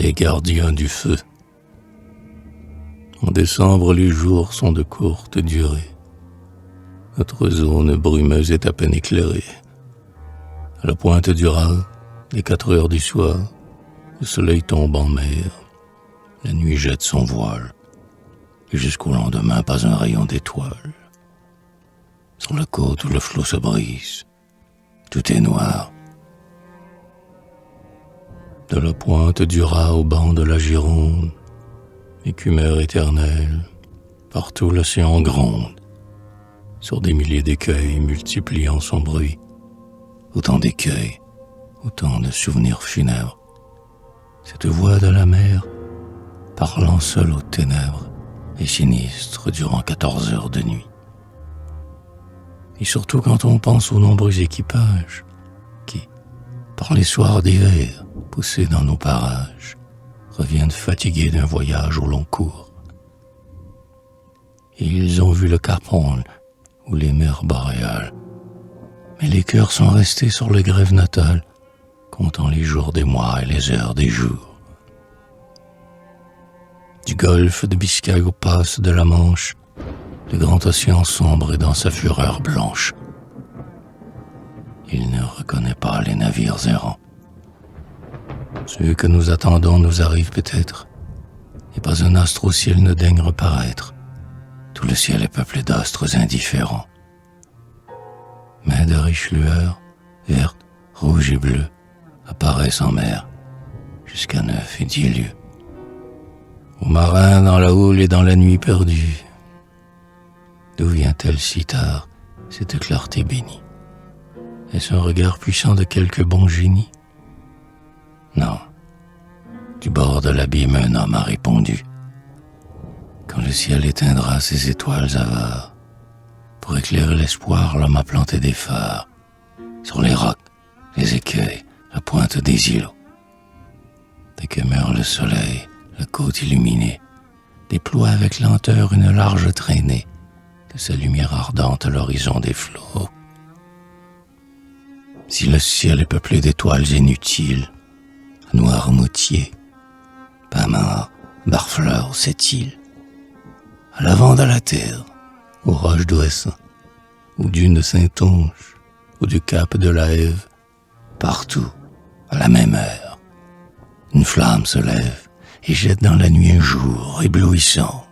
les gardiens du feu. En décembre, les jours sont de courte durée. Notre zone brumeuse est à peine éclairée. À la pointe du Raz, les 4 heures du soir, le soleil tombe en mer. La nuit jette son voile. Et jusqu'au lendemain, pas un rayon d'étoile. Sur la côte où le flot se brise, tout est noir. De la pointe du Raz au banc de la Gironde, écumeur éternelle, partout l'océan gronde, sur des milliers d'écueils multipliant son bruit. Autant d'écueils, autant de souvenirs funèbres. Cette voix de la mer, parlant seule aux ténèbres, est sinistre durant 14 heures de nuit. Et surtout quand on pense aux nombreux équipages qui, par les soirs d'hiver, poussés dans nos parages, reviennent fatigués d'un voyage au long cours. Et ils ont vu le Cap Horn ou les mers boréales. Mais les cœurs sont restés sur les grèves natales, comptant les jours des mois et les heures des jours. Du golfe de Biscaye au passe de la Manche, le grand océan sombre est dans sa fureur blanche. Il ne reconnaît pas les navires errants. Ceux que nous attendons nous arrivent peut-être, et pas un astre au ciel ne daigne reparaître. Tout le ciel est peuplé d'astres indifférents. Mais de riches lueurs, vertes, rouges et bleues, apparaissent en mer, jusqu'à 9 et 10 lieues. Aux marins dans la houle et dans la nuit perdue, d'où vient-elle si tard, cette clarté bénie? Est-ce un regard puissant de quelque bon génie? Non. Du bord de l'abîme, un homme a répondu. Quand le ciel éteindra ses étoiles avares, pour éclairer l'espoir, l'homme a planté des phares sur les rocs, les écueils, la pointe des îlots. Dès que meurt le soleil, la côte illuminée déploie avec lenteur une large traînée de sa lumière ardente à l'horizon des flots. Si le ciel est peuplé d'étoiles inutiles, Noirmoutier, Pamar, Barfleur, cette île, à l'avant de la terre, aux roches d'Ouessant, aux dunes de Saint-Onge, ou du cap de la Hève, partout, à la même heure, une flamme se lève et jette dans la nuit un jour éblouissant.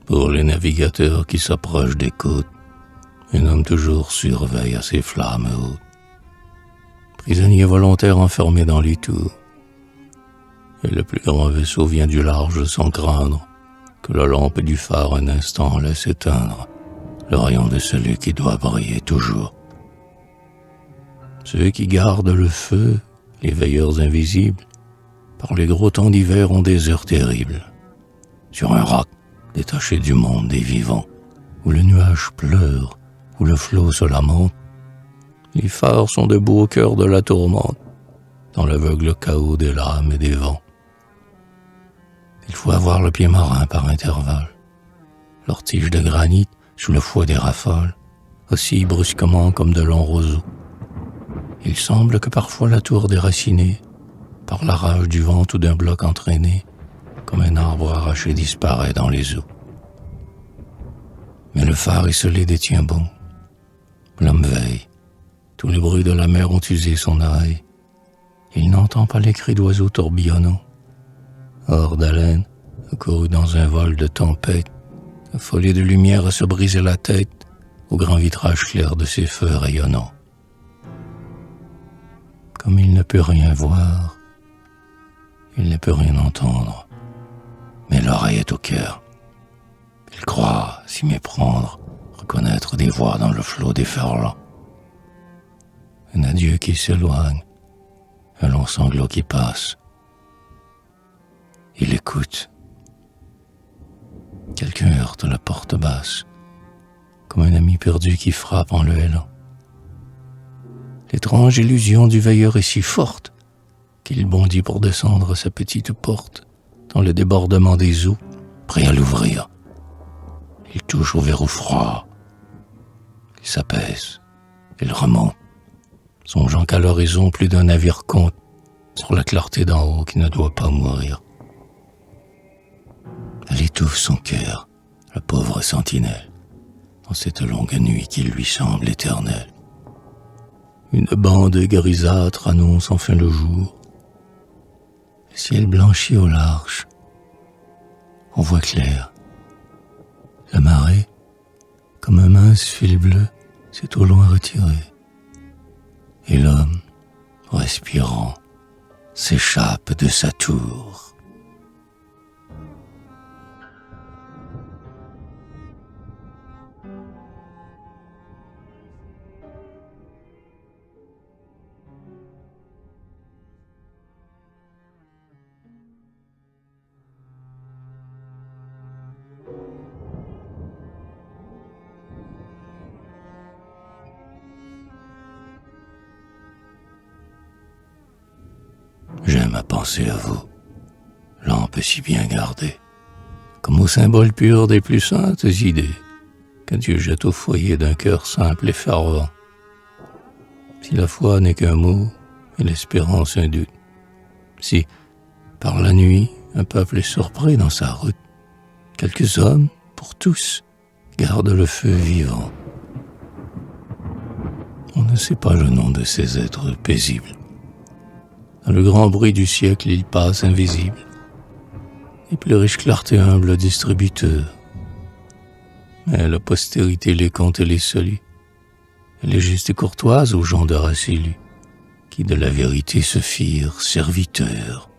Pour les navigateurs qui s'approchent des côtes, un homme toujours surveille à ses flammes hautes. Prisonnier volontaire enfermé dans les tours, et le plus grand vaisseau vient du large sans craindre que la lampe du phare un instant laisse éteindre le rayon de celui qui doit briller toujours. Ceux qui gardent le feu, les veilleurs invisibles, par les gros temps d'hiver ont des heures terribles. Sur un roc, détaché du monde des vivants, où le nuage pleure, où le flot se lamente, les phares sont debout au cœur de la tourmente, dans l'aveugle chaos des lames et des vents. Il faut avoir le pied marin par intervalle. Leurs tiges de granit, sous le fouet des rafales, oscillent brusquement comme de longs roseaux. Il semble que parfois la tour déracinée, par la rage du vent ou d'un bloc entraîné, comme un arbre arraché disparaît dans les eaux. Mais le phare esselé détient bon. L'homme veille. Tous les bruits de la mer ont usé son oreille. Il n'entend pas les cris d'oiseaux tourbillonnants. Hors d'haleine, accouru dans un vol de tempête, affolé de lumière à se briser la tête au grand vitrage clair de ses feux rayonnants. Comme il ne peut rien voir, il ne peut rien entendre, mais l'oreille est au cœur. Il croit s'y méprendre, reconnaître des voix dans le flot déferlant. Un adieu qui s'éloigne, un long sanglot qui passe. Il écoute. Quelqu'un heurte la porte basse, comme un ami perdu qui frappe en le hélant. L'étrange illusion du veilleur est si forte qu'il bondit pour descendre sa petite porte dans le débordement des eaux, prêt à l'ouvrir. Il touche au verrou froid. Il s'apaise. Il remonte, songeant qu'à l'horizon plus d'un navire compte sur la clarté d'en haut qui ne doit pas mourir. Elle étouffe son cœur, la pauvre sentinelle, dans cette longue nuit qui lui semble éternelle. Une bande grisâtre annonce enfin le jour. Le ciel blanchit au large. On voit clair. La marée, comme un mince fil bleu, s'est au loin retiré. Et l'homme, respirant, s'échappe de sa tour. J'aime à penser à vous, lampe si bien gardée, comme au symbole pur des plus saintes idées que Dieu jette au foyer d'un cœur simple et fervent. Si la foi n'est qu'un mot et l'espérance un doute, si, par la nuit, un peuple est surpris dans sa route, quelques hommes, pour tous, gardent le feu vivant. On ne sait pas le nom de ces êtres paisibles. Dans le grand bruit du siècle, ils passent invisibles. Les plus riches clartés humbles distributeurs. Mais la postérité les compte et les salue. Elle est juste et courtoise aux gens de race élue, qui de la vérité se firent serviteurs.